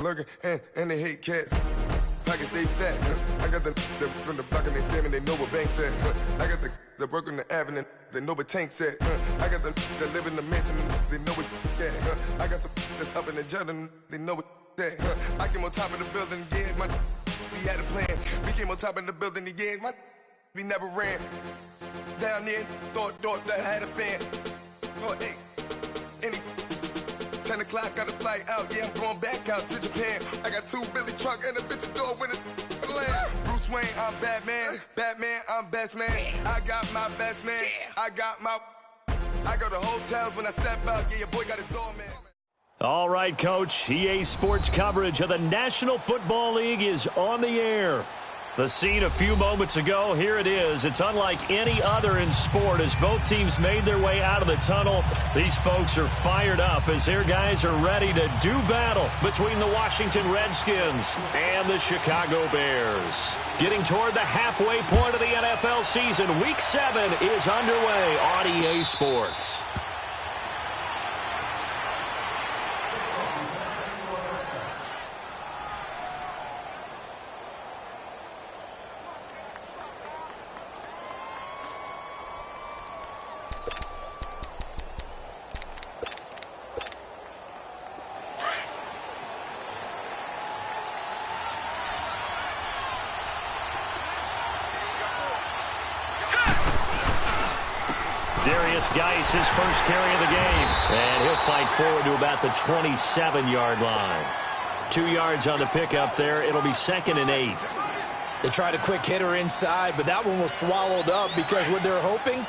lurking, and they hate cats. Pockets stay fat. I got the from the block and they screaming, they know what Banks at. I got the work on the avenue, they know what Tank's at. I got the that live in the mansion, they know what that. I got some that's up in the jungle, they know what that. I came on top of the building, yeah, we had a plan. We came on top of the building, yeah, we never ran. Down there, thought that I had a fan. Oh, hey, 10 o'clock, got a flight out, yeah, I'm going back out to Japan. I got 2 Billy truck and a bitch door with a land. Bruce Wayne, I'm Batman. Batman, I'm best man. I got my best man. I go to hotels when I step out, yeah, your boy got a doorman. All right, Coach, EA Sports coverage of the National Football League is on the air. The scene a few moments ago, here it is. It's unlike any other in sport as both teams made their way out of the tunnel. These folks are fired up as their guys are ready to do battle between the Washington Redskins and the Chicago Bears. Getting toward the halfway point of the NFL season, Week 7 is underway on EA Sports. Geis, his first carry of the game. And he'll fight forward to about the 27-yard line. 2 yards on the pickup there. It'll be 2nd and 8. They tried a quick hitter inside, but that one was swallowed up because what they're hoping,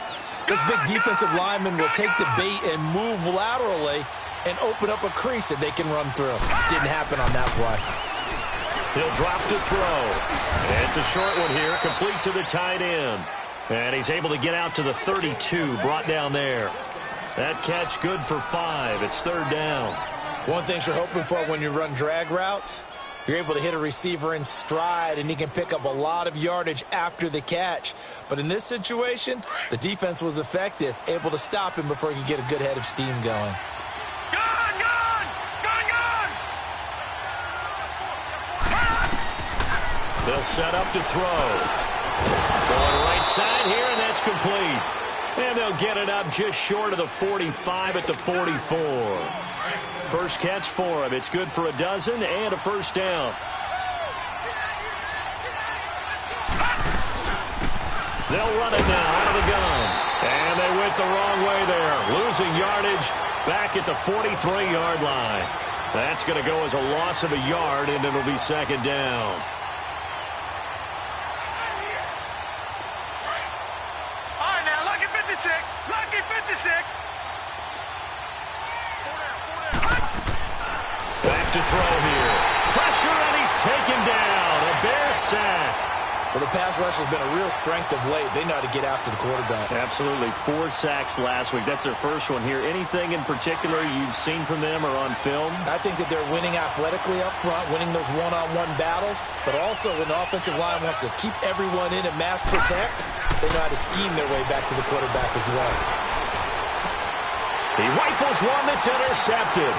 this big defensive lineman will take the bait and move laterally and open up a crease that they can run through. Didn't happen on that play. He'll drop to throw. It's a short one here, complete to the tight end. And he's able to get out to the 32, brought down there. That catch good for 5. It's 3rd down. One thing you're hoping for when you run drag routes, you're able to hit a receiver in stride, and he can pick up a lot of yardage after the catch. But in this situation, the defense was effective, able to stop him before he could get a good head of steam going. They'll set up to throw. Going right side here, and that's complete. And they'll get it up just short of the 45 at the 44. First catch for him. It's good for a dozen and a first down. They'll run it now out of the gun. And they went the wrong way there. Losing yardage back at the 43-yard line. That's going to go as a loss of a yard, and it'll be 2nd down. Back to throw here. Pressure, and he's taken down. A Bear sack. Well, the pass rush has been a real strength of late. They know how to get after the quarterback. Absolutely. 4 sacks last week. That's their first one here. Anything in particular you've seen from them or on film? I think that they're winning athletically up front, winning those one-on-one battles, but also when the offensive line wants to keep everyone in and mass protect, they know how to scheme their way back to the quarterback as well. He rifles one that's intercepted.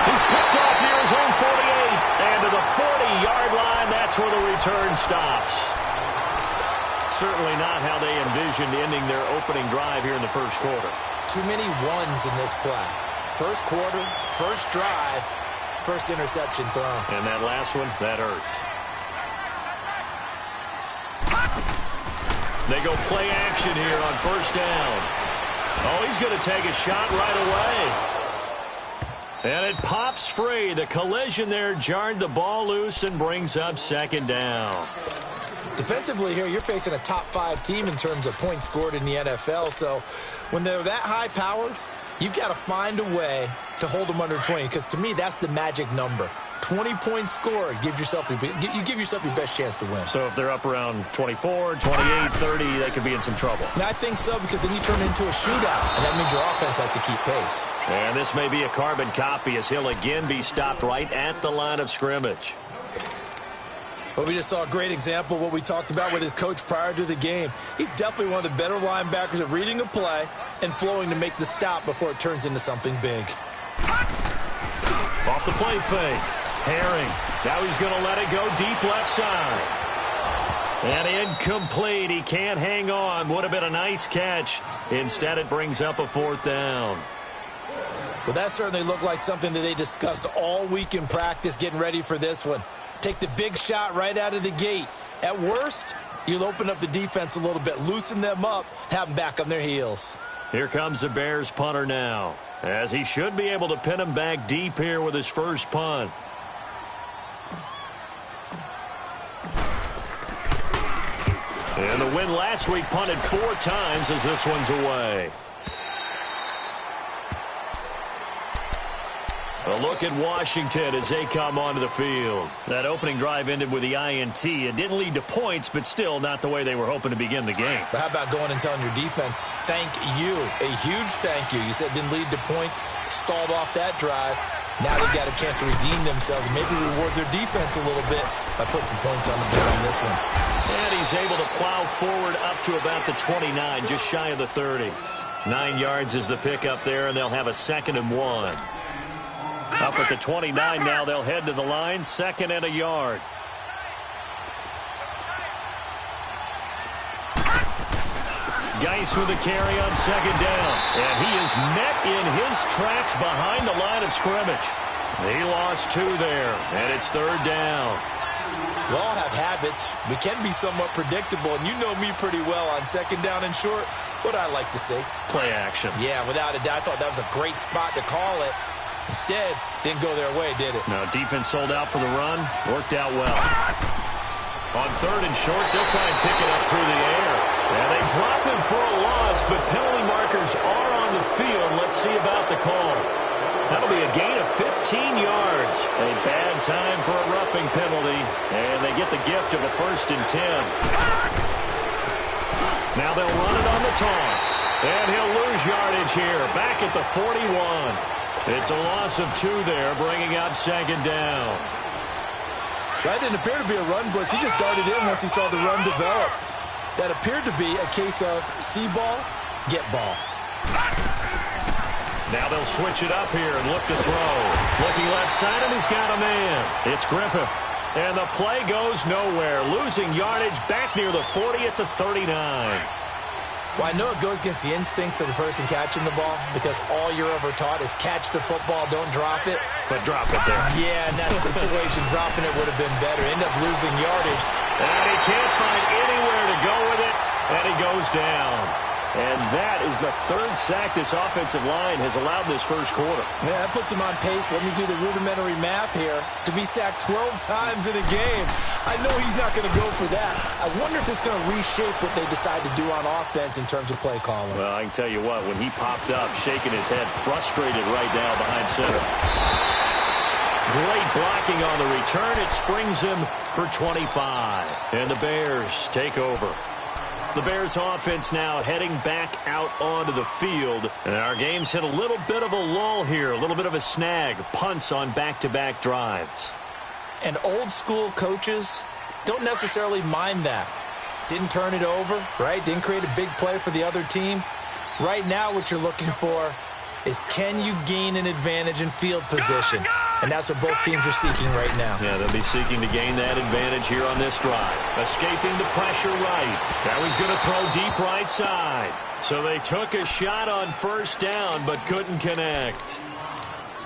He's picked off near his own 48. And to the 40-yard line, that's where the return stops. Certainly not how they envisioned ending their opening drive here in the first quarter. Too many ones in this play. First quarter, first drive, first interception thrown. And that last one, that hurts. They go play action here on first down. Oh, he's going to take a shot right away. And it pops free. The collision there jarred the ball loose and brings up 2nd down. Defensively here, you're facing a top 5 team in terms of points scored in the NFL. So when they're that high-powered, you've got to find a way to hold them under 20. Because to me, that's the magic number. 20-point score gives yourself you give yourself your best chance to win. So if they're up around 24, 28, 30, they could be in some trouble. And I think so, because then you turn it into a shootout, and that means your offense has to keep pace. And this may be a carbon copy as he'll again be stopped right at the line of scrimmage. Well, we just saw a great example of what we talked about with his coach prior to the game. He's definitely one of the better linebackers at reading a play and flowing to make the stop before it turns into something big. Off the play fake. Herring. Now he's going to let it go deep left side. And incomplete. He can't hang on. Would have been a nice catch. Instead, it brings up a 4th down. Well, that certainly looked like something that they discussed all week in practice getting ready for this one. Take the big shot right out of the gate. At worst, you'll open up the defense a little bit, loosen them up, have them back on their heels. Here comes the Bears punter now, as he should be able to pin him back deep here with his first punt. And the win last week punted 4 times as this one's away. A look at Washington as they come onto the field. That opening drive ended with the INT. It didn't lead to points, but still not the way they were hoping to begin the game. But how about going and telling your defense, thank you, a huge thank you. You said it didn't lead to points, stalled off that drive. Now they've got a chance to redeem themselves and maybe reward their defense a little bit by putting some points on the board on this one. And he's able to plow forward up to about the 29, just shy of the 30. 9 yards is the pickup there, and they'll have a 2nd and 1. Up at the 29 now, they'll head to the line, 2nd and a yard. Geis with a carry on 2nd down. And he is met in his tracks behind the line of scrimmage. He lost 2 there, and it's 3rd down. We all have habits. We can be somewhat predictable, and you know me pretty well on 2nd down and short. What I like to say? Play action. Yeah, without a doubt. I thought that was a great spot to call it. Instead, didn't go their way, did it? No, defense sold out for the run. Worked out well. On 3rd and short, they'll try and pick it up through the air. And they drop him for a loss, but penalty markers are on the field. Let's see about the call. That'll be a gain of 15 yards. A bad time for a roughing penalty. And they get the gift of a 1st and 10. Now they'll run it on the toss. And he'll lose yardage here. Back at the 41. It's a loss of 2 there, bringing up 2nd down. That didn't appear to be a run blitz. He just darted in once he saw the run develop. That appeared to be a case of see ball, get ball. Now they'll switch it up here and look to throw. Looking left side, and he's got a man. It's Griffith. And the play goes nowhere. Losing yardage back near the 40 at the 39. Well, I know it goes against the instincts of the person catching the ball because all you're ever taught is catch the football, don't drop it. But drop it there. Yeah, in that situation, dropping it would have been better. End up losing yardage. And he can't find anywhere to go with it, and he goes down. And that is the 3rd sack this offensive line has allowed this first quarter. Yeah, that puts him on pace. Let me do the rudimentary math here. To be sacked 12 times in a game, I know he's not going to go for that. I wonder if it's going to reshape what they decide to do on offense in terms of play calling. Well, I can tell you what, when he popped up, shaking his head, frustrated right now behind center. Great blocking on the return. It springs him for 25. And the Bears take over. The Bears offense now heading back out onto the field. And our game's hit a little bit of a lull here, a little bit of a snag. Punts on back-to-back drives. And old school coaches don't necessarily mind that. Didn't turn it over, right? Didn't create a big play for the other team. Right now what you're looking for is can you gain an advantage in field position? And that's what both teams are seeking right now. Yeah, they'll be seeking to gain that advantage here on this drive. Escaping the pressure right. Now he's going to throw deep right side. So they took a shot on 1st down, but couldn't connect.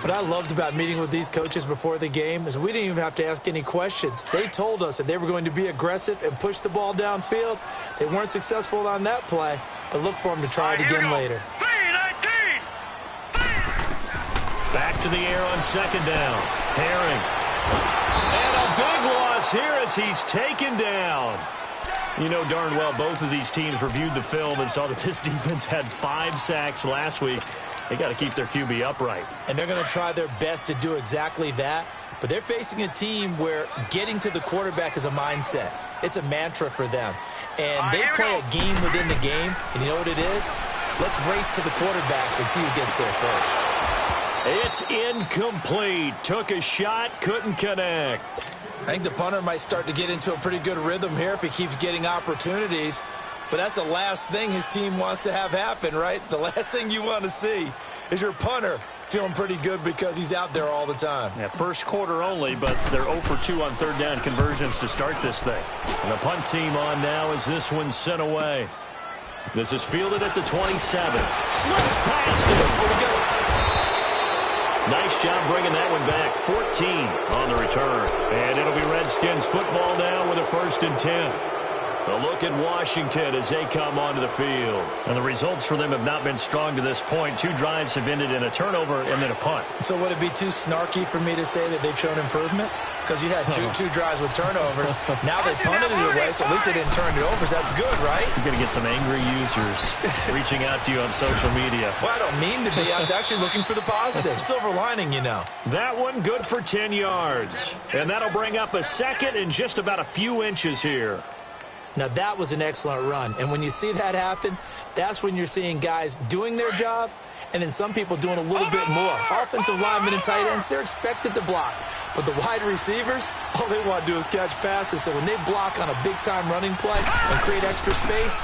What I loved about meeting with these coaches before the game is we didn't even have to ask any questions. They told us that they were going to be aggressive and push the ball downfield. They weren't successful on that play, but look for them to try it again later. Back to the air on 2nd down. Herring. And a big loss here as he's taken down. You know darn well both of these teams reviewed the film and saw that this defense had 5 sacks last week. They got to keep their QB upright. And they're going to try their best to do exactly that. But they're facing a team where getting to the quarterback is a mindset. It's a mantra for them. And they play a game within the game. And you know what it is? Let's race to the quarterback and see who gets there first. It's incomplete. Took a shot, couldn't connect. I think the punter might start to get into a pretty good rhythm here if he keeps getting opportunities. But that's the last thing his team wants to have happen, right? The last thing you want to see is your punter Feeling pretty good because he's out there all the time. Yeah, first quarter only, but they're 0 for 2 on third down conversions to start this thing. And the punt team on now as this one's sent away. This is fielded at the 27. Slips past it. Here we go. Nice job bringing that one back. 14 on the return. And it'll be Redskins football now with a 1st and 10. A look at Washington as they come onto the field. And the results for them have not been strong to this point. 2 drives have ended in a turnover and then a punt. So would it be too snarky for me to say that they've shown improvement? Because you had two drives with turnovers. Now they've punted it away, so at least they didn't turn it over. So that's good, right? You're going to get some angry users reaching out to you on social media. Well, I don't mean to be. I was actually looking for the positive. Silver lining, you know. That one good for 10 yards. And that'll bring up a 2nd and just about a few inches here. Now, that was an excellent run. And when you see that happen, that's when you're seeing guys doing their job and then some people doing a little bit more. Offensive linemen and tight ends, they're expected to block. But the wide receivers, all they want to do is catch passes. So when they block on a big-time running play and create extra space,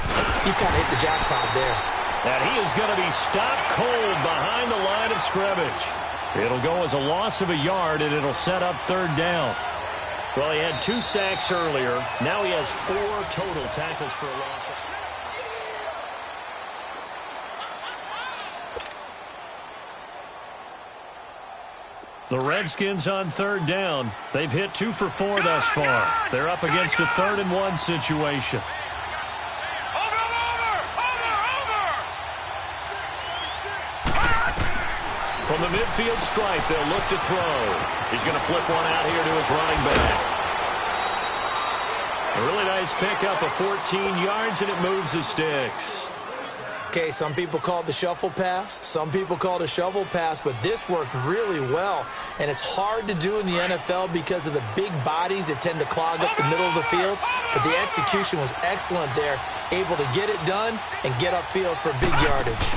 you've kind of hit the jackpot there. And he is going to be stopped cold behind the line of scrimmage. It'll go as a loss of a yard, and it'll set up 3rd down. Well, he had 2 sacks earlier. Now he has 4 total tackles for a loss. The Redskins on 3rd down. They've hit 2 for 4 thus far. They're up against a 3rd and 1 situation. From the midfield stripe, they'll look to throw. He's going to flip one out here to his running back. A really nice pickup of 14 yards, and it moves the sticks. Okay, some people call it the shuffle pass. Some people call it a shovel pass, but this worked really well. And it's hard to do in the NFL because of the big bodies that tend to clog up the middle of the field. But the execution was excellent there, able to get it done and get upfield for big yardage.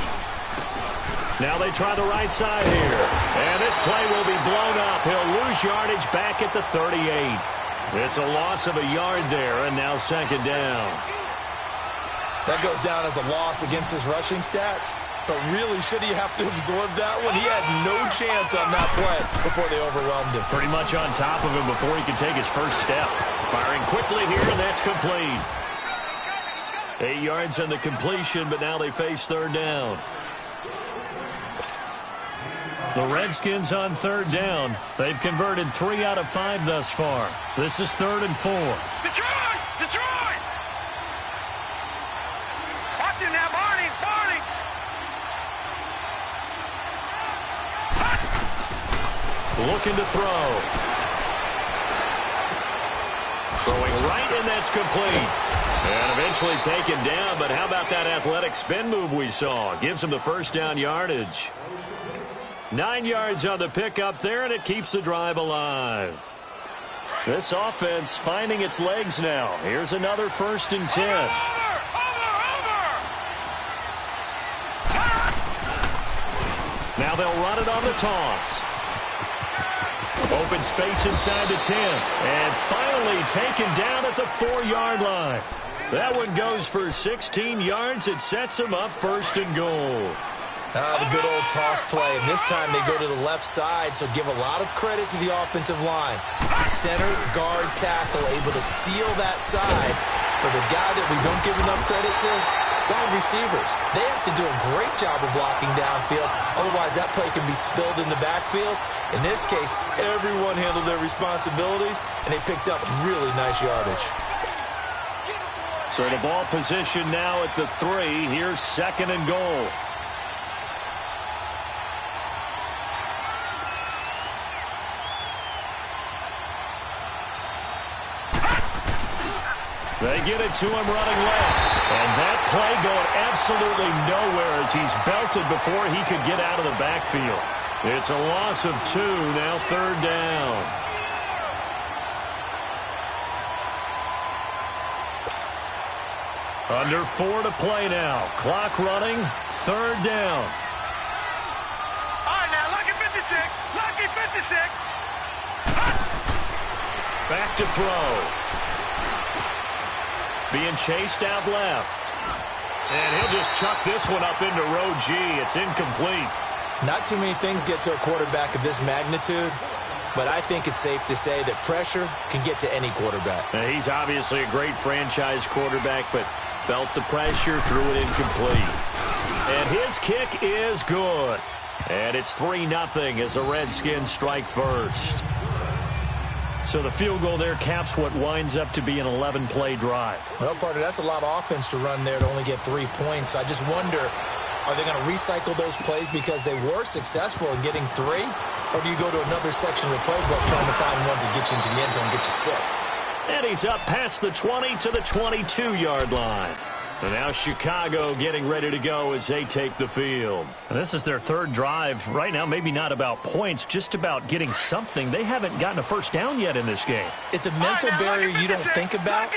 Now they try the right side here. And this play will be blown up. He'll lose yardage back at the 38. It's a loss of a yard there, and now 2nd down. That goes down as a loss against his rushing stats. But really, should he have to absorb that one? He had no chance on that play before they overwhelmed him. Pretty much on top of him before he could take his first step. Firing quickly here, and that's complete. 8 yards on the completion, but now they face 3rd down. The Redskins on 3rd down. They've converted 3 out of 5 thus far. This is 3rd and 4. Detroit! Detroit! Watch it now, Barney! Barney! Looking to throw. Throwing right, and that's complete. And eventually taken down, but how about that athletic spin move we saw? Gives him the 1st down yardage. 9 yards on the pickup there, and it keeps the drive alive. This offense finding its legs now. Here's another 1st and 10. Over! Now they'll run it on the toss. Open space inside the 10. And finally taken down at the 4-yard line. That one goes for 16 yards. It sets them up 1st and goal. The good old toss play, and this time they go to the left side, so give a lot of credit to the offensive line. Center, guard, tackle, able to seal that side. But the guy that we don't give enough credit to, wide receivers. They have to do a great job of blocking downfield, otherwise that play can be spilled in the backfield. In this case, everyone handled their responsibilities, and they picked up really nice yardage. So the ball position now at the 3. Here's 2nd and goal. They get it to him running left. And that play going absolutely nowhere as he's belted before he could get out of the backfield. It's a loss of 2, now 3rd down. Under 4 to play now. Clock running, 3rd down. All right, now, lucky 56. Lucky 56. Back to throw. Being chased out left. And he'll just chuck this one up into row G. It's incomplete. Not too many things get to a quarterback of this magnitude, but I think it's safe to say that pressure can get to any quarterback. Now, he's obviously a great franchise quarterback, but felt the pressure, threw it incomplete. And his kick is good. And it's 3-0 as the Redskins strike first. So the field goal there caps what winds up to be an 11-play drive. Well, partner, that's a lot of offense to run there to only get 3 points. So I just wonder, are they going to recycle those plays because they were successful in getting 3? Or do you go to another section of the playbook trying to find ones that get you into the end zone and get you 6? And he's up past the 20 to the 22-yard line. And now Chicago getting ready to go as they take the field. And this is their third drive. Right now, maybe not about points, just about getting something. They haven't gotten a first down yet in this game. It's a mental barrier you don't think about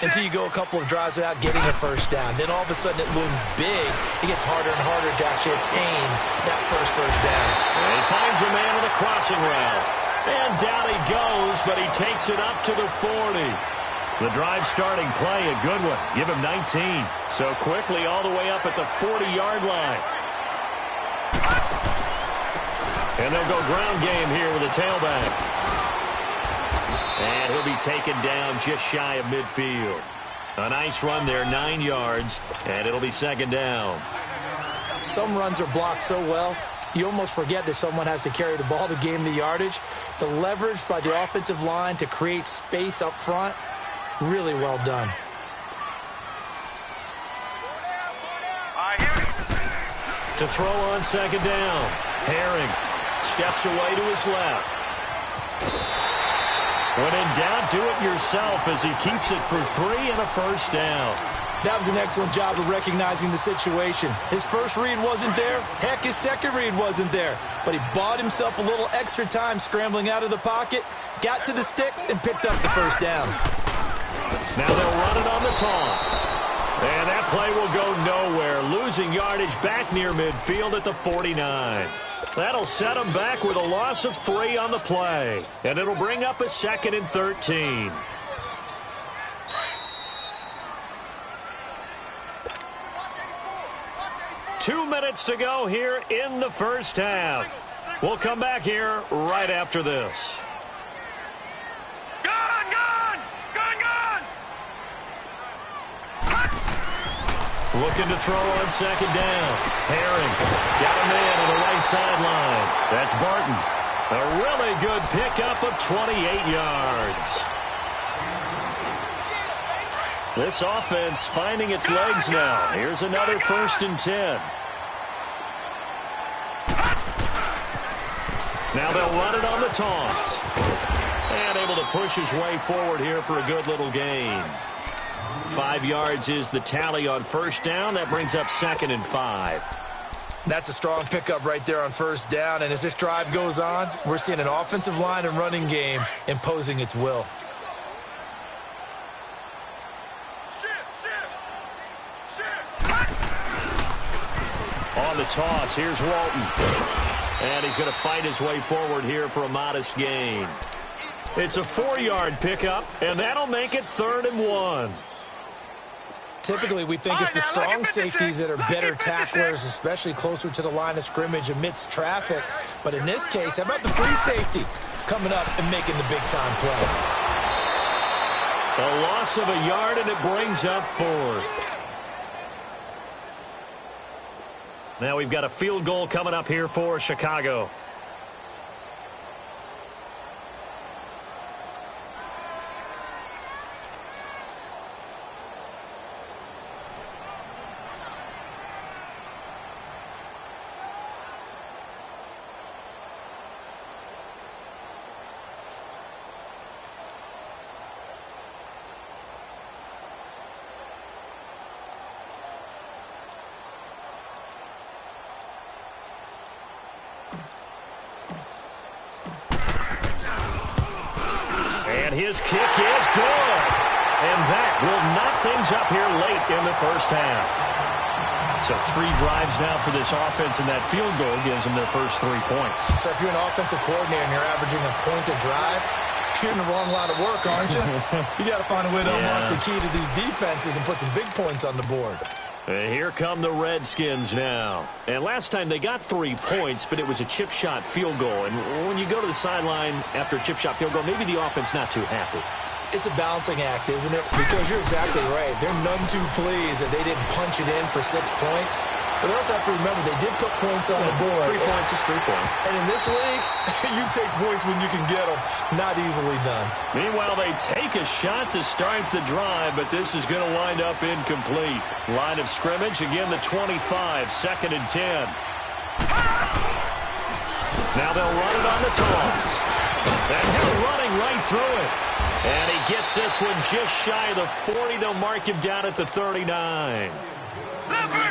until you go a couple of drives without getting a first down. Then all of a sudden it looms big. It gets harder and harder to actually attain that first down. And he finds a man on the crossing route. And down he goes, but he takes it up to the 40. The drive starting play, a good one. Give him 19. So quickly all the way up at the 40-yard line. And they'll go ground game here with a tailback. And he'll be taken down just shy of midfield. A nice run there, 9 yards, and it'll be second down. Some runs are blocked so well, you almost forget that someone has to carry the ball to gain the yardage. The leverage by the offensive line to create space up front, really well done. To throw on second down. Herring steps away to his left. When in doubt, do it yourself as he keeps it for 3 and a first down. That was an excellent job of recognizing the situation. His first read wasn't there. Heck, his second read wasn't there. But he bought himself a little extra time scrambling out of the pocket, got to the sticks, and picked up the first down. Now they'll run it on the toss. And that play will go nowhere, losing yardage back near midfield at the 49. That'll set him back with a loss of 3 on the play. And it'll bring up a 2nd and 13. Two minutes to go here in the first half. We'll come back here right after this. Looking to throw on second down. Herring got a man on the right sideline. That's Barton. A really good pickup of 28 yards. This offense finding its legs now. Here's another 1st and 10. Now they'll run it on the toss. And able to push his way forward here for a good little gain. 5 yards is the tally on first down. That brings up 2nd and 5. That's a strong pickup right there on first down. And as this drive goes on, we're seeing an offensive line and running game imposing its will. On the toss, here's Walton. And he's going to fight his way forward here for a modest gain. It's a 4-yard pickup, and that'll make it 3rd and 1. Typically, we think it's the strong safeties that are better tacklers, especially closer to the line of scrimmage amidst traffic. But in this case, how about the free safety coming up and making the big-time play? A loss of a yard, and it brings up 4th. Now we've got a field goal coming up here for Chicago. His kick is good. And that will knock things up here late in the first half. So 3 drives now for this offense, and that field goal gives them their first 3 points. So if you're an offensive coordinator and you're averaging a point a drive, you're in the wrong line of work, aren't you? You got to find a way to unlock the key to these defenses and put some big points on the board. And here come the Redskins now. And last time they got 3 points, but it was a chip shot field goal. And when you go to the sideline after a chip shot field goal, maybe the offense not too happy. It's a balancing act, isn't it? Because you're exactly right. They're none too pleased that they didn't punch it in for 6 points. But they also have to remember they did put points on the board. 3 points is 3 points. And in this league, you take points when you can get them. Not easily done. Meanwhile, they take a shot to start the drive, but this is going to wind up incomplete. Line of scrimmage, again the 25, 2nd and 10. Now they'll run it on the toss. And he's running right through it. And he gets this one just shy of the 40. They'll mark him down at the 39.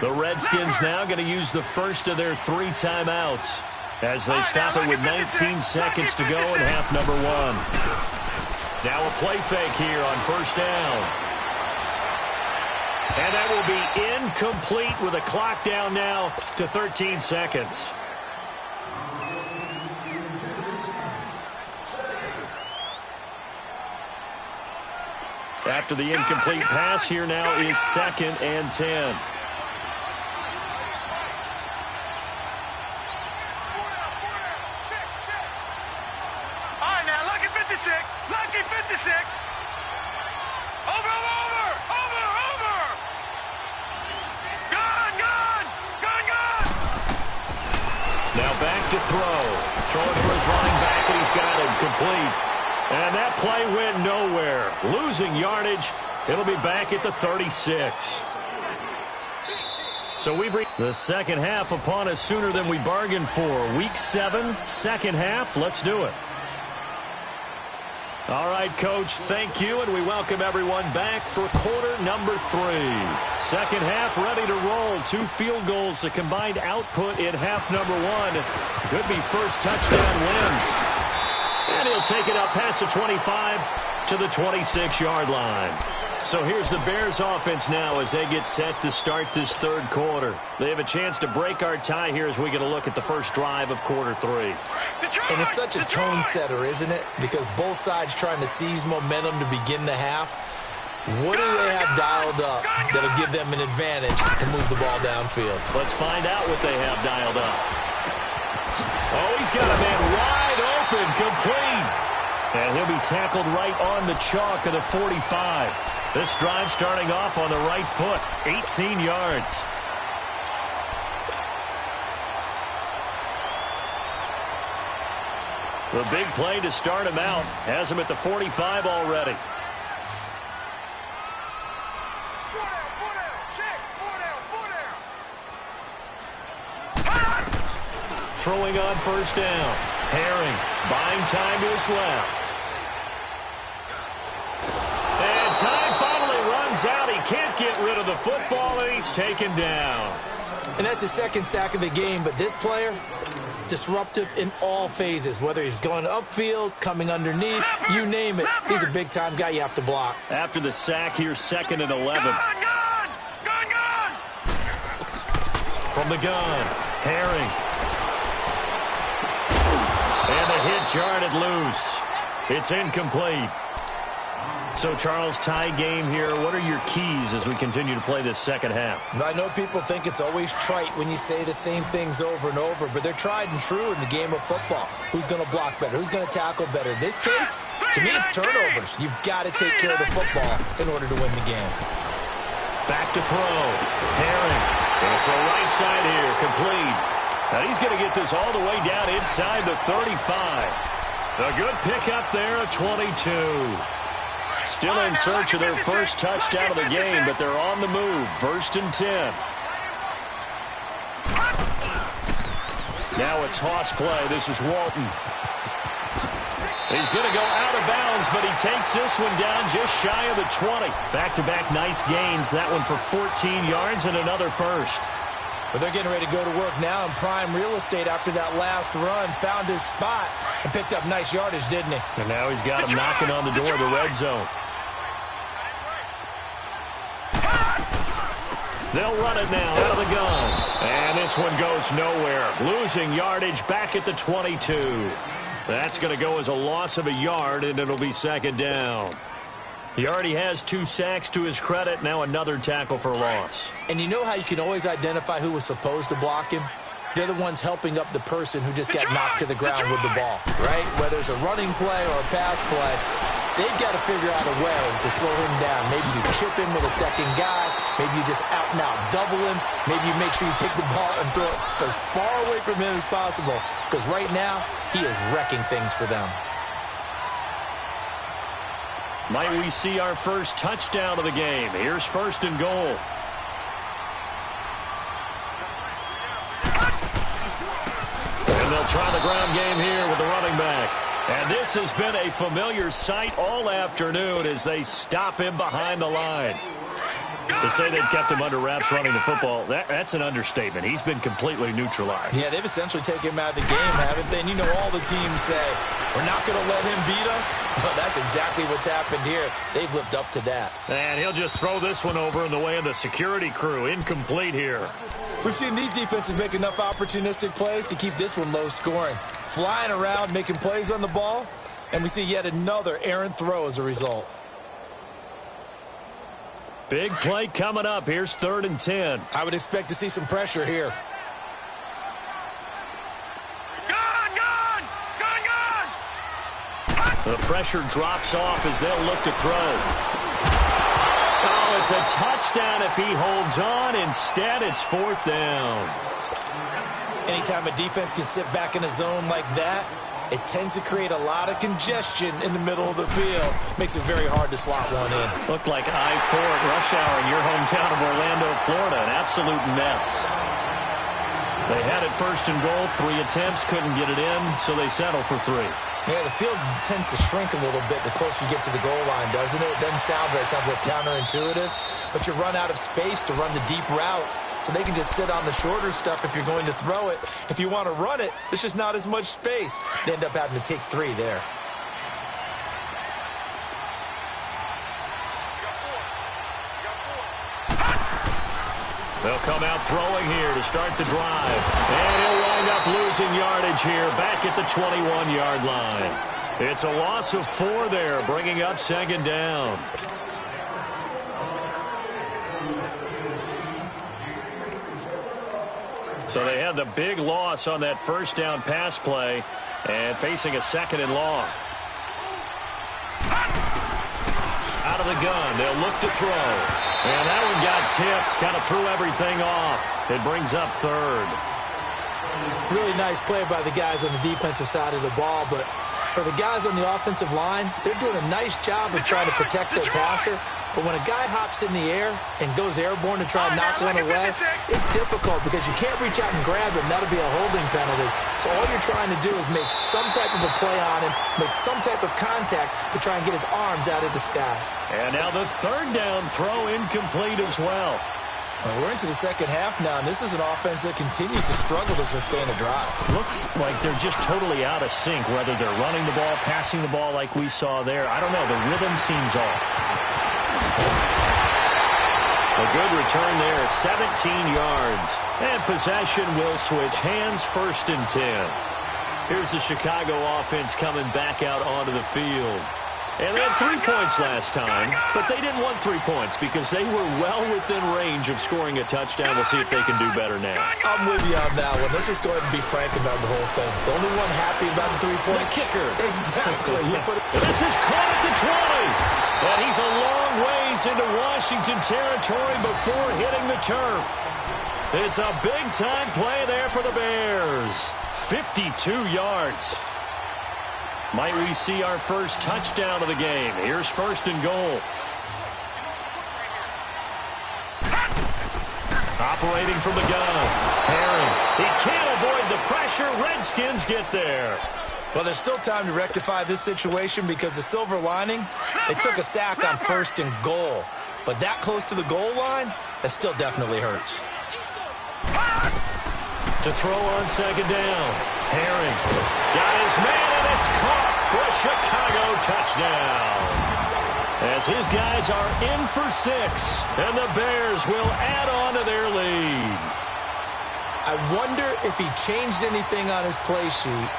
The Redskins now going to use the first of their 3 timeouts as they stop it with 19 seconds to go in half number 1. Now a play fake here on 1st down. And that will be incomplete with a clock down now to 13 seconds. After the incomplete pass, here now is 2nd and 10. Lucky 56. Over. Gone. Now back to throw. Throwing for his running back, and he's got him complete. And that play went nowhere. Losing yardage. It'll be back at the 36. So we've reached the second half upon us sooner than we bargained for. Week 7, second half. Let's do it. All right, Coach, thank you, and we welcome everyone back for quarter number 3. Second half ready to roll. 2 field goals, a combined output in half number 1. Could be first touchdown wins. And he'll take it up past the 25 to the 26-yard line. So here's the Bears offense now as they get set to start this 3rd quarter. They have a chance to break our tie here as we get a look at the first drive of quarter 3. And it's such a tone setter, isn't it? Because both sides trying to seize momentum to begin the half. What do they have dialed up that'll give them an advantage to move the ball downfield? Let's find out what they have dialed up. Oh, he's got a man wide open, complete. And he'll be tackled right on the chalk of the 45. This drive starting off on the right foot, 18 yards. The big play to start him out has him at the 45 already. Throwing on 1st down. Herring buying time to his left. And time finally runs out. He can't get rid of the football, and he's taken down. And that's his 2nd sack of the game, but this player, disruptive in all phases, whether he's going upfield, coming underneath, you name it. He's a big-time guy you have to block. After the sack, here's 2nd and 11. Gone. From the gun, Herring. And the hit jarred loose. It's incomplete. So, Charles, tie game here. What are your keys as we continue to play this second half? I know people think it's always trite when you say the same things over and over, but they're tried and true in the game of football. Who's going to block better? Who's going to tackle better? In this case, to me, it's turnovers. You've got to take care of the football in order to win the game. Back to throw. Herring. And for right side here, complete. Now he's going to get this all the way down inside the 35. A good pickup there, a 22. Still in search of their first touchdown of the game, but they're on the move. 1st and 10. Now a toss play. This is Walton. He's going to go out of bounds, but he takes this one down just shy of the 20. Back-to-back nice gains. That one for 14 yards and another first. But they're getting ready to go to work now in prime real estate after that last run. Found his spot and picked up nice yardage, didn't he? And now he's got him knocking on the door of the red zone. They'll run it now out of the gun. And this one goes nowhere. Losing yardage back at the 22. That's going to go as a loss of a yard, and it'll be 2nd down. He already has 2 sacks to his credit. Now another tackle for loss. And you know how you can always identify who was supposed to block him? They're the ones helping up the person who just got knocked to the ground with the ball, right? Whether it's a running play or a pass play, they've got to figure out a way to slow him down. Maybe you chip him with a second guy. Maybe you just out-and-out double him. Maybe you make sure you take the ball and throw it as far away from him as possible. Because right now, he is wrecking things for them. Might we see our first touchdown of the game? Here's 1st and goal. And they'll try the ground game here with the running back. And this has been a familiar sight all afternoon as they stop him behind the line. To say they've kept him under wraps running the football, that's an understatement. He's been completely neutralized. Yeah, they've essentially taken him out of the game, haven't they? And you know all the teams say, we're not going to let him beat us. Well, that's exactly what's happened here. They've lived up to that. And he'll just throw this one over in the way of the security crew. Incomplete here. We've seen these defenses make enough opportunistic plays to keep this one low scoring. Flying around, making plays on the ball, and we see yet another errant throw as a result. Big play coming up. Here's 3rd and 10. I would expect to see some pressure here. The pressure drops off as they'll look to throw. Oh, it's a touchdown if he holds on. Instead, it's 4th down. Anytime a defense can sit back in a zone like that, it tends to create a lot of congestion in the middle of the field. Makes it very hard to slot one in. Looked like I-4 at rush hour in your hometown of Orlando, Florida. An absolute mess. They had it 1st and goal. 3 attempts, couldn't get it in, so they settle for 3. Yeah, the field tends to shrink a little bit the closer you get to the goal line, doesn't it? It doesn't sound right. It sounds like counterintuitive. But you run out of space to run the deep routes, so they can just sit on the shorter stuff if you're going to throw it. If you want to run it, there's just not as much space. They end up having to take 3 there. They'll come out throwing here to start the drive. And he'll wind up losing yardage here back at the 21-yard line. It's a loss of 4 there, bringing up 2nd down. So they had the big loss on that 1st down pass play and facing a 2nd and long. Out of the gun, they'll look to throw. And that one got tipped, kind of threw everything off. It brings up 3rd. Really nice play by the guys on the defensive side of the ball, but for the guys on the offensive line, they're doing a nice job of trying to protect their passer. But when a guy hops in the air and goes airborne to try and knock one away, it's difficult because you can't reach out and grab him. That'll be a holding penalty. So all you're trying to do is make some type of a play on him, make some type of contact to try and get his arms out of the sky. And now the 3rd down throw incomplete as well. We're into the 2nd half now, and this is an offense that continues to struggle to sustain a drive. Looks like they're just totally out of sync, whether they're running the ball, passing the ball like we saw there. I don't know. The rhythm seems off. A good return there, 17 yards. And possession will switch hands, 1st and 10. Here's the Chicago offense coming back out onto the field. And they had 3 points last time, but they didn't want 3 points because they were well within range of scoring a touchdown. We'll see if they can do better now. I'm with you on that one. Let's just go ahead and be frank about the whole thing. The only one happy about the 3-point kicker. Exactly. This is caught at the 20. And he's a long ways into Washington territory before hitting the turf. It's a big-time play there for the Bears. 52 yards. Might we see our first touchdown of the game? Here's 1st and goal. Operating from the gun. Herring. He can't avoid the pressure. Redskins get there. Well, there's still time to rectify this situation because the silver lining, they took a sack on 1st and goal. But that close to the goal line, that still definitely hurts. To throw on 2nd down. Herring got his man, and it's caught for a Chicago touchdown. As his guys are in for 6, and the Bears will add on to their lead. I wonder if he changed anything on his play sheet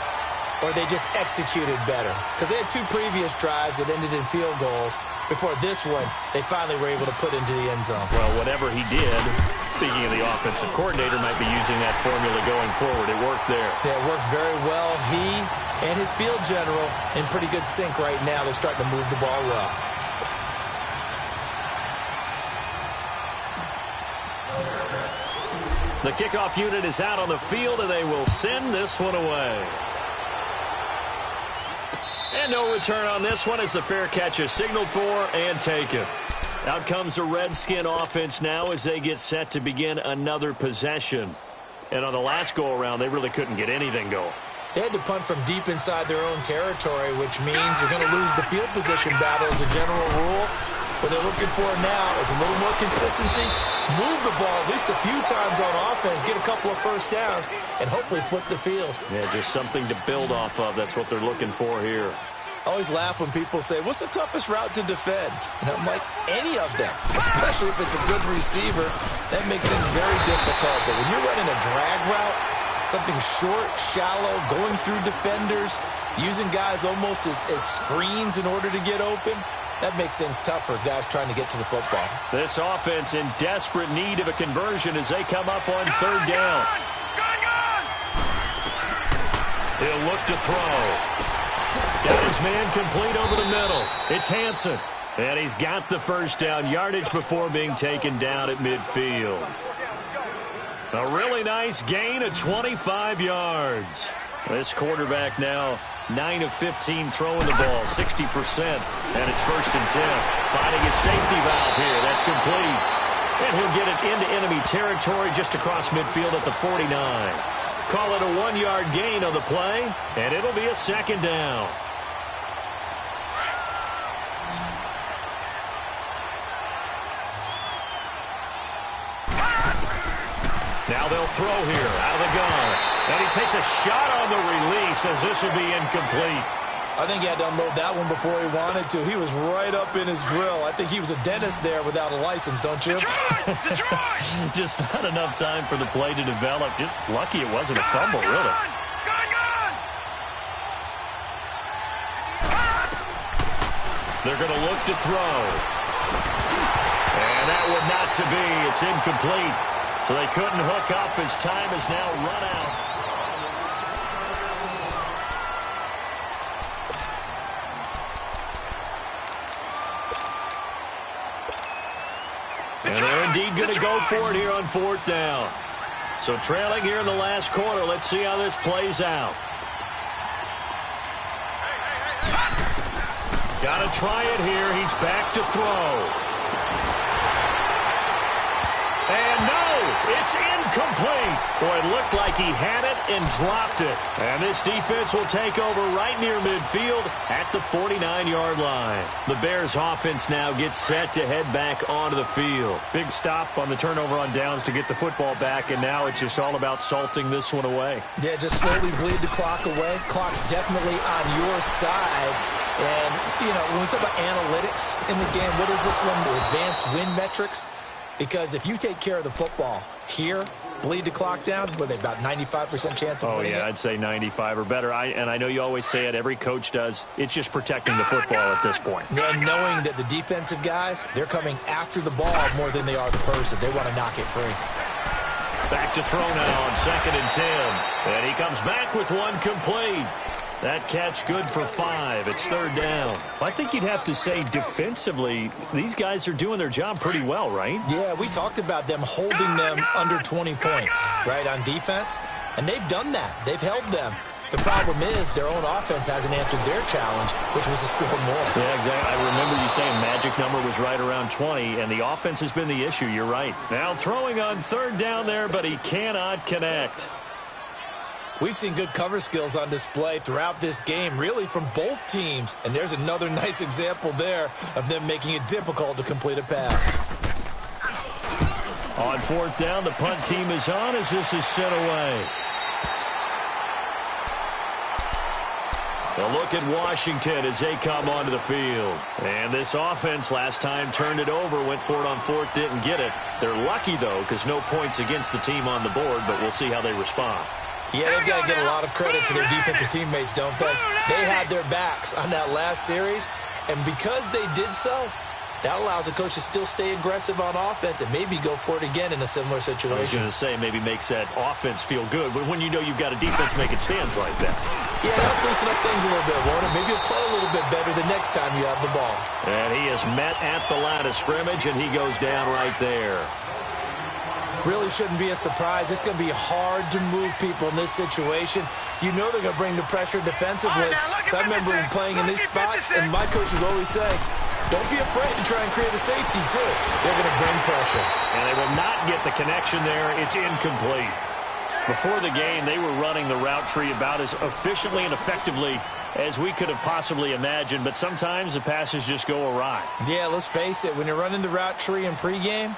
or they just executed better? Because they had 2 previous drives that ended in field goals. Before this one, they finally were able to put into the end zone. Well, whatever he did, speaking of the offensive coordinator, might be using that formula going forward. It worked there. Yeah, it worked very well. He and his field general in pretty good sync right now. They're starting to move the ball well. The kickoff unit is out on the field, and they will send this one away. And no return on this one as the fair catch is signaled for and taken. Out comes the Redskin offense now as they get set to begin another possession. And on the last go-around, they really couldn't get anything going. They had to punt from deep inside their own territory, which means you're going to lose the field position battle as a general rule. What they're looking for now is a little more consistency, move the ball at least a few times on offense, get a couple of first downs, and hopefully flip the field. Yeah, just something to build off of. That's what they're looking for here. I always laugh when people say, what's the toughest route to defend? And I'm like, any of them, especially if it's a good receiver. That makes things very difficult. But when you're running a drag route, something short, shallow, going through defenders, using guys almost as screens in order to get open, that makes things tough for guys trying to get to the football. This offense in desperate need of a conversion as they come up on third down. He'll look to throw. Got his man complete over the middle. It's Hansen. And he's got the first down yardage before being taken down at midfield. A really nice gain of 25 yards. This quarterback now 9 of 15 throwing the ball, 60%. And it's 1st and 10. Finding his safety valve here. That's complete. And he'll get it into enemy territory just across midfield at the 49. Call it a 1-yard gain on the play, and it'll be a 2nd down. Now they'll throw here out of the gun. And he takes a shot on the release as this will be incomplete. I think he had to unload that one before he wanted to. He was right up in his grill. I think he was a dentist there without a license, don't you? Just not enough time for the play to develop. Just lucky it wasn't a fumble, really. They're going to look to throw. And that one not to be. It's incomplete. So they couldn't hook up as time has now run out. And they're indeed going to go for it here on 4th down. So trailing here in the last quarter. Let's see how this plays out. Got to try it here. He's back to throw. And no, it's incomplete. Boy, it looked like he had it and dropped it. And this defense will take over right near midfield at the 49-yard line. The Bears offense now gets set to head back onto the field. Big stop on the turnover on downs to get the football back, and now it's just all about salting this one away. Yeah, just slowly bleed the clock away. Clock's definitely on your side. And, you know, when we talk about analytics in the game, what is this one? The advanced win metrics? Because if you take care of the football here, bleed the clock down, what are they, about 95% chance of winning it? I'd say 95 or better. And I know you always say it, every coach does. It's just protecting the football at this point. And knowing that the defensive guys, they're coming after the ball more than they are the person. They want to knock it free. Back to throw now on 2nd and 10. And he comes back with one complete. That catch good for 5. It's 3rd down. I think you'd have to say defensively, these guys are doing their job pretty well, right? Yeah, we talked about them holding them under 20 points, right, on defense. And they've done that. They've held them. The problem is their own offense hasn't answered their challenge, which was to score more. Yeah, exactly. I remember you saying magic number was right around 20, and the offense has been the issue. You're right. Now throwing on 3rd down there, but he cannot connect. We've seen good cover skills on display throughout this game, really from both teams. And there's another nice example there of them making it difficult to complete a pass. On 4th down, the punt team is on as this is sent away. A look at Washington as they come onto the field. And this offense last time turned it over, went for it on 4th, didn't get it. They're lucky, though, because no points against the team on the board, but we'll see how they respond. Yeah, they've got to get a lot of credit to their defensive teammates, don't they? They had their backs on that last series, and because they did so, that allows the coach to still stay aggressive on offense and maybe go for it again in a similar situation. I was going to say maybe makes that offense feel good, but when you know you've got a defense making stands like that. Yeah, that'll loosen up things a little bit, won't it? Maybe you'll play a little bit better the next time you have the ball. And he is met at the line of scrimmage, and he goes down right there. Really shouldn't be a surprise. It's going to be hard to move people in this situation. You know they're going to bring the pressure defensively. So I remember playing in these spots, and my coaches always say, don't be afraid to try and create a safety, too. They're going to bring pressure. And they will not get the connection there. It's incomplete. Before the game, they were running the route tree about as efficiently and effectively as we could have possibly imagined, but sometimes the passes just go awry. Yeah, let's face it. When you're running the route tree in pregame,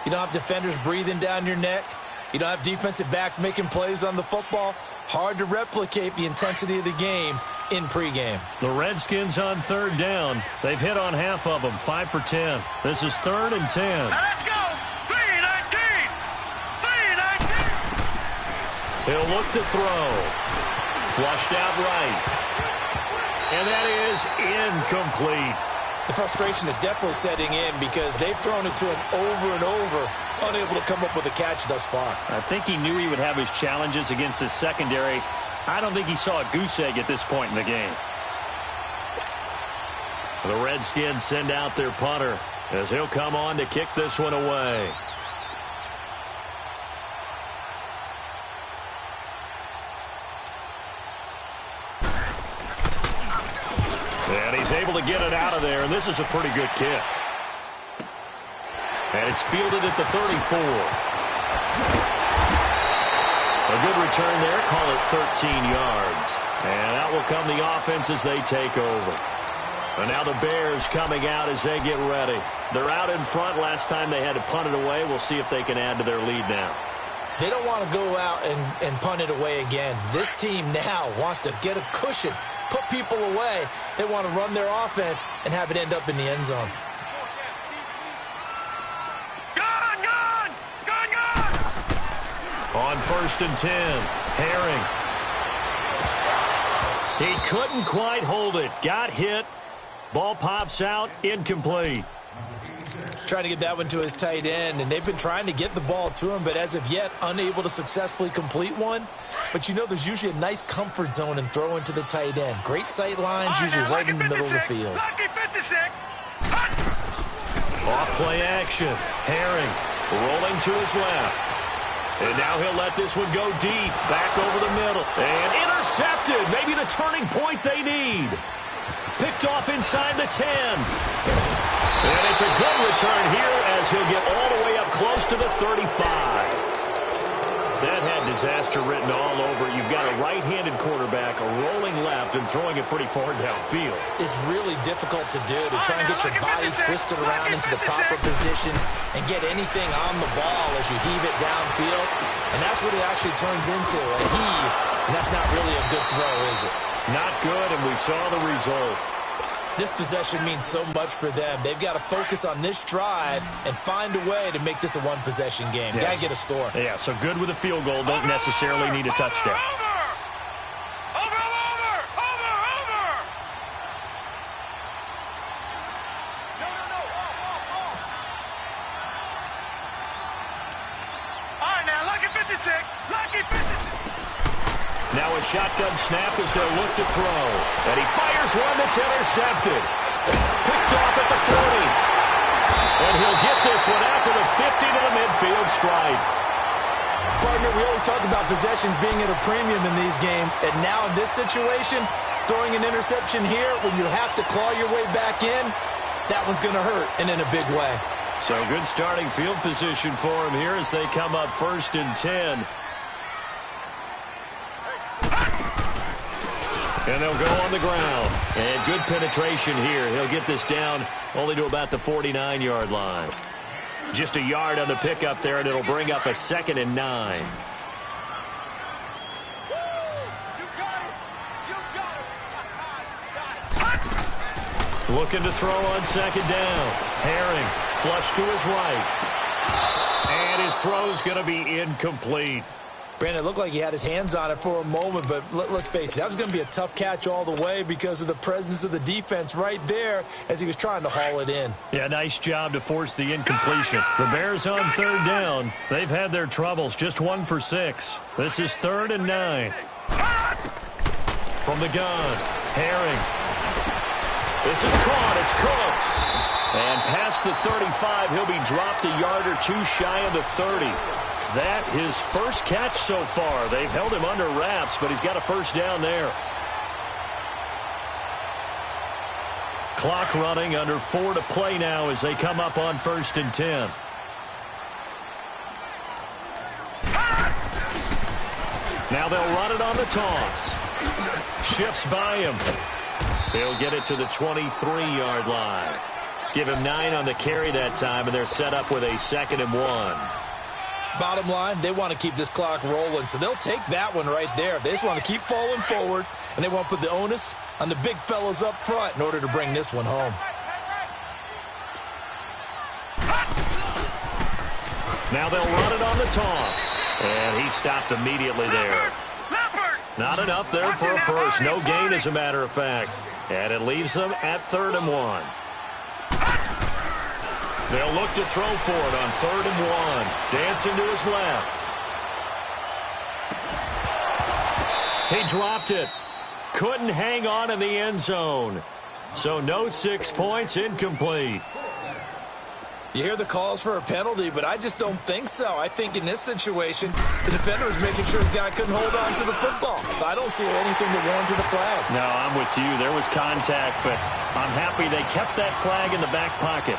you don't have defenders breathing down your neck. You don't have defensive backs making plays on the football. Hard to replicate the intensity of the game in pregame. The Redskins on third down. They've hit on half of them, 5 for 10. This is 3rd and 10. Now let's go. 3-19. 3-19. He'll look to throw. Flushed out right. And that is incomplete. The frustration is definitely setting in because they've thrown it to him over and over, unable to come up with a catch thus far. I think he knew he would have his challenges against his secondary. I don't think he saw a goose egg at this point in the game. The Redskins send out their punter as he'll come on to kick this one away. And he's able to get it out of there, and this is a pretty good kick. And it's fielded at the 34. A good return there, call it 13 yards. And out will come the offense as they take over. And now the Bears coming out as they get ready. They're out in front. Last time they had to punt it away. We'll see if they can add to their lead now. They don't want to go out and punt it away again. This team now wants to get a cushion, put people away. They want to run their offense and have it end up in the end zone. On 1st and 10, Herring. He couldn't quite hold it. Got hit. Ball pops out. Incomplete. Trying to get that one to his tight end, and they've been trying to get the ball to him, but as of yet, unable to successfully complete one. But you know there's usually a nice comfort zone in throwing to the tight end. Great sight lines, usually right in the middle of the field. Off play action. Herring rolling to his left. And now he'll let this one go deep, back over the middle. And intercepted, maybe the turning point they need. Picked off inside the 10. And it's a good return here as he'll get all the way up close to the 35. That had disaster written all over it. You've got a right-handed quarterback, a rolling left, and throwing it pretty far downfield. It's really difficult to do, to try and get your body twisted around into the proper position and get anything on the ball as you heave it downfield. And that's what it actually turns into, a heave. And that's not really a good throw, is it? Not good, and we saw the result. This possession means so much for them. They've got to focus on this drive and find a way to make this a one-possession game. Yes. Got to get a score. Yeah, so good with a field goal. Don't necessarily need a touchdown. All right, now, lucky 56. Lucky 56. Now a shotgun snap as they'll look to throw. And he fires one that's intercepted. Picked off at the 40. And he'll get this one out to the 50 to the midfield stripe. Partner, we always talk about possessions being at a premium in these games. And now in this situation, throwing an interception here when you have to claw your way back in, that one's going to hurt, and in a big way. So good starting field position for him here as they come up 1st and 10. And they'll go on the ground. And good penetration here. He'll get this down only to about the 49-yard line. Just a yard on the pickup there, and it'll bring up a 2nd and 9. Looking to throw on 2nd down. Herring flush to his right. And his throw's going to be incomplete. Brandon, it looked like he had his hands on it for a moment, but let's face it, that was going to be a tough catch all the way because of the presence of the defense right there as he was trying to haul it in. Yeah, nice job to force the incompletion. The Bears on third down. They've had their troubles, just 1 for 6. This is 3rd and 9. From the gun, Herring. This is caught. It's Cooks. And past the 35, he'll be dropped a yard or two shy of the 30. That his first catch so far. They've held him under wraps, but he's got a first down there. Clock running, under 4 to play now as they come up on 1st and 10. Now they'll run it on the toss. Shifts by him. He'll get it to the 23-yard line. Give him 9 on the carry that time, and they're set up with a 2nd and 1. Bottom line, they want to keep this clock rolling, so they'll take that one right there. They just want to keep falling forward, and they want to put the onus on the big fellas up front in order to bring this one home. Now they'll run it on the toss, and he stopped immediately there. Not enough there for a first. No gain, as a matter of fact. And it leaves them at 3rd and 1. They'll look to throw for it on 3rd and 1. Dancing to his left. He dropped it. Couldn't hang on in the end zone. So no 6 points, incomplete. You hear the calls for a penalty, but I just don't think so. I think in this situation, the defender was making sure his guy couldn't hold on to the football. So I don't see anything to warrant the flag. No, I'm with you. There was contact, but I'm happy they kept that flag in the back pocket.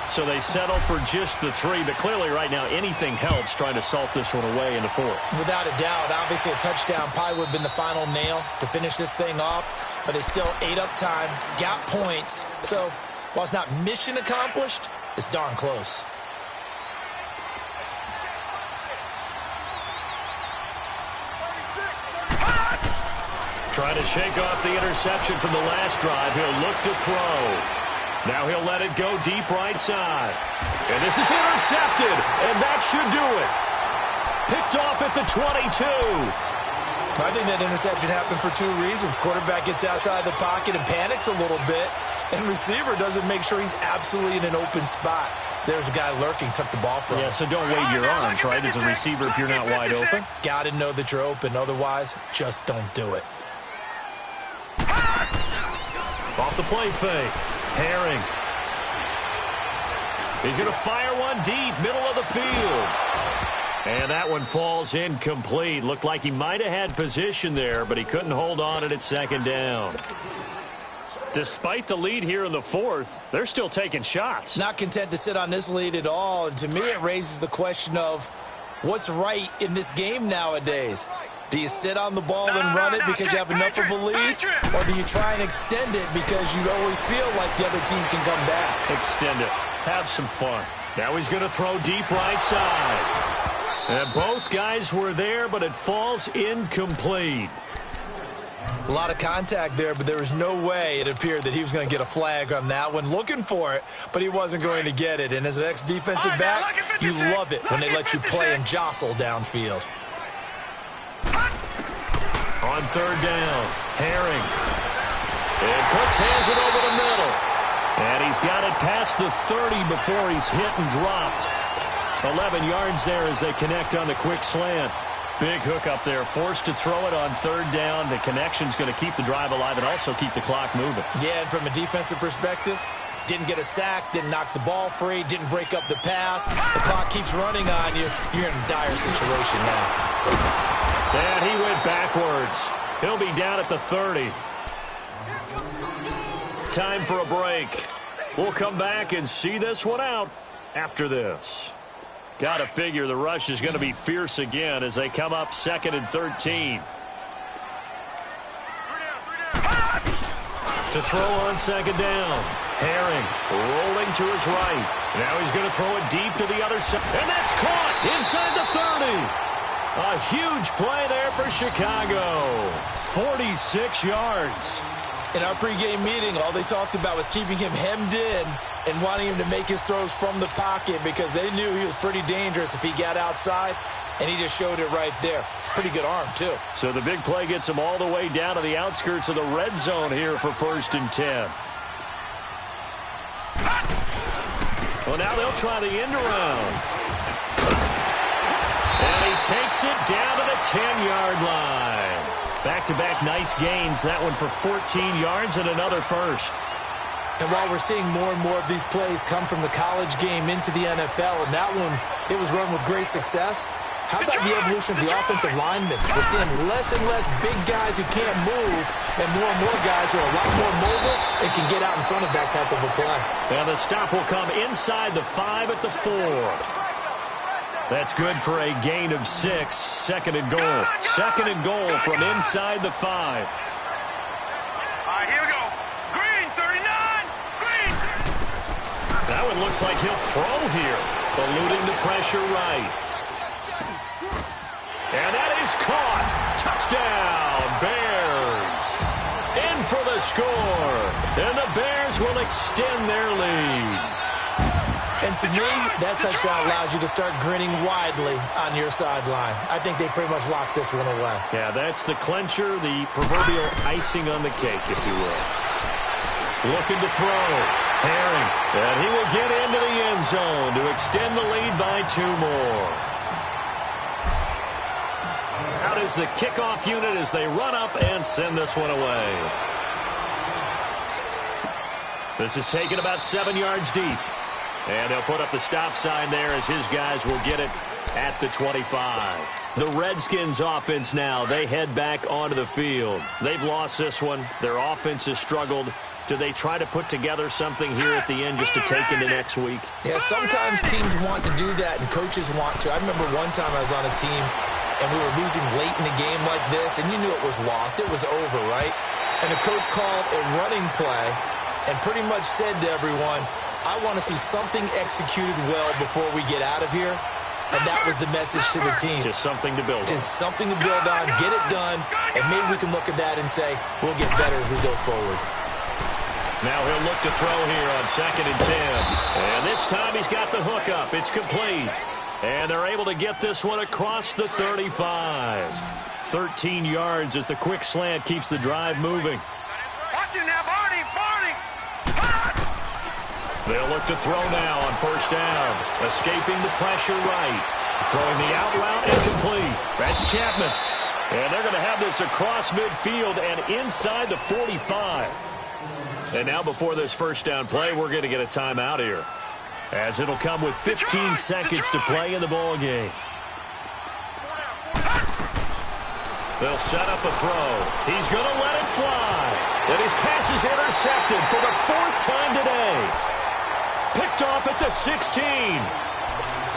So they settled for just the 3, but clearly right now anything helps trying to salt this one away in the 4th. Without a doubt, obviously a touchdown probably would have been the final nail to finish this thing off, but it's still ate up time, got points. So while it's not mission accomplished, it's darn close. Trying to shake off the interception from the last drive. He'll look to throw. Now he'll let it go deep right side. And this is intercepted, and that should do it. Picked off at the 22. I think that interception happened for 2 reasons. Quarterback gets outside the pocket and panics a little bit, and receiver doesn't make sure he's absolutely in an open spot. So there's a guy lurking, took the ball from him. Yeah, so don't wave your arms, right, as a receiver if you're not wide open. Got to know that you're open. Otherwise, just don't do it. Off the play fake. Herring. He's going to fire one deep, middle of the field. And that one falls incomplete. Looked like he might have had position there, but he couldn't hold on it at 2nd down. Despite the lead here in the 4th, they're still taking shots. Not content to sit on this lead at all. And to me, it raises the question of what's right in this game nowadays. Do you sit on the ball and run it because you have enough of a lead? Or do you try and extend it because you always feel like the other team can come back? Extend it. Have some fun. Now he's going to throw deep right side. And both guys were there, but it falls incomplete. A lot of contact there, but there was no way it appeared that he was going to get a flag on that one. Looking for it, but he wasn't going to get it. And as an ex-defensive back, you love it when they let you play and jostle downfield. On 3rd down, Herring. And Cooks hands it over the middle. And he's got it past the 30 before he's hit and dropped. 11 yards there as they connect on the quick slant. Big hook up there, forced to throw it on 3rd down. The connection's going to keep the drive alive and also keep the clock moving. Yeah, and from a defensive perspective, didn't get a sack, didn't knock the ball free, didn't break up the pass. The clock keeps running on you. You're in a dire situation now. And he went backwards. He'll be down at the 30. Time for a break. We'll come back and see this one out after this. Got to figure the rush is going to be fierce again as they come up 2nd and 13. To throw on 2nd down. Herring rolling to his right. Now he's going to throw it deep to the other side. And that's caught inside the 30. A huge play there for Chicago. 46 yards. In our pregame meeting, all they talked about was keeping him hemmed in and wanting him to make his throws from the pocket because they knew he was pretty dangerous if he got outside. and he just showed it right there. Pretty good arm, too. So the big play gets him all the way down to the outskirts of the red zone here for 1st and 10. Well, now they'll try the end around. And he takes it down to the 10-yard line. Back-to-back nice gains. That one for 14 yards and another first. And while we're seeing more and more of these plays come from the college game into the NFL, and that one, it was run with great success, how about the evolution of the offensive linemen? We're seeing less and less big guys who can't move and more guys who are a lot more mobile and can get out in front of that type of a play. And the stop will come inside the 5 at the 4. That's good for a gain of 6. 2nd and goal. 2nd and goal from inside the 5. All right, here we go. Green, 39. Green. That one looks like he'll throw here. Eluding the pressure right. And that is caught. Touchdown, Bears. In for the score. And the Bears will extend their lead. And to me, that touchdown allows you to start grinning widely on your sideline. I think they pretty much locked this one away. Yeah, that's the clincher, the proverbial icing on the cake, if you will. Looking to throw. Herring. And he will get into the end zone to extend the lead by 2 more. Out is the kickoff unit as they run up and send this one away. This is taken about 7 yards deep. And they'll put up the stop sign there as his guys will get it at the 25. The Redskins offense now, they head back onto the field. They've lost this one. Their offense has struggled. Do they try to put together something here at the end just to take into next week? Yeah, sometimes teams want to do that and coaches want to. I remember one time I was on a team and we were losing late in a game like this, and you knew it was lost. It was over, right? And the coach called a running play and pretty much said to everyone, I want to see something executed well before we get out of here. And that was the message to the team. Just something to build on. Just something to build on, get it done, and maybe we can look at that and say, we'll get better as we go forward. Now he'll look to throw here on 2nd and 10. And this time he's got the hook up. It's complete. And they're able to get this one across the 35. 13 yards as the quick slant keeps the drive moving. Watch it now, Barney. They'll look to throw now on 1st down. Escaping the pressure right. Throwing the out route incomplete. That's Chapman. And they're going to have this across midfield and inside the 45. And now before this 1st down play, we're going to get a timeout here, as it'll come with 15 seconds to play in the ball game. They'll set up a throw. He's going to let it fly. And his pass is intercepted for the 4th time today. Picked off at the 16.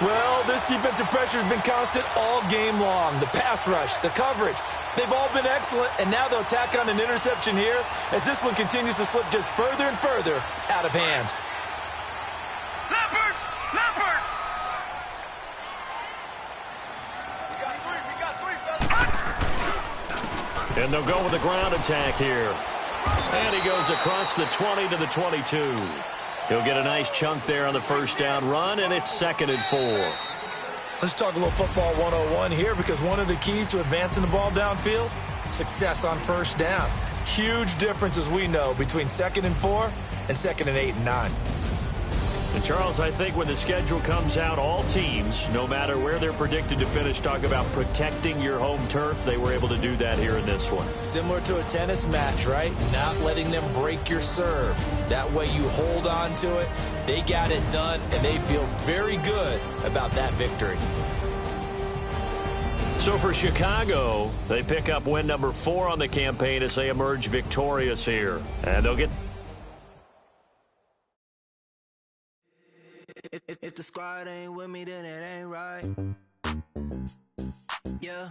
Well, this defensive pressure has been constant all game long. The pass rush, the coverage, they've all been excellent, and now they'll tack on an interception here as this one continues to slip just further and further out of hand. Leopard! And they'll go with the ground attack here. And he goes across the 20 to the 22. He'll get a nice chunk there on the 1st down run, and it's 2nd and 4. Let's talk a little football 101 here, because one of the keys to advancing the ball downfield, success on 1st down. Huge difference, as we know, between 2nd and 4 and 2nd and 8 and 9. And, Charles, I think when the schedule comes out, all teams, no matter where they're predicted to finish, talk about protecting your home turf. They were able to do that here in this one. Similar to a tennis match, right? Not letting them break your serve. That way you hold on to it. They got it done, and they feel very good about that victory. So for Chicago, they pick up win number 4 on the campaign as they emerge victorious here. And they'll get... If the squad ain't with me, then it ain't right. Yeah.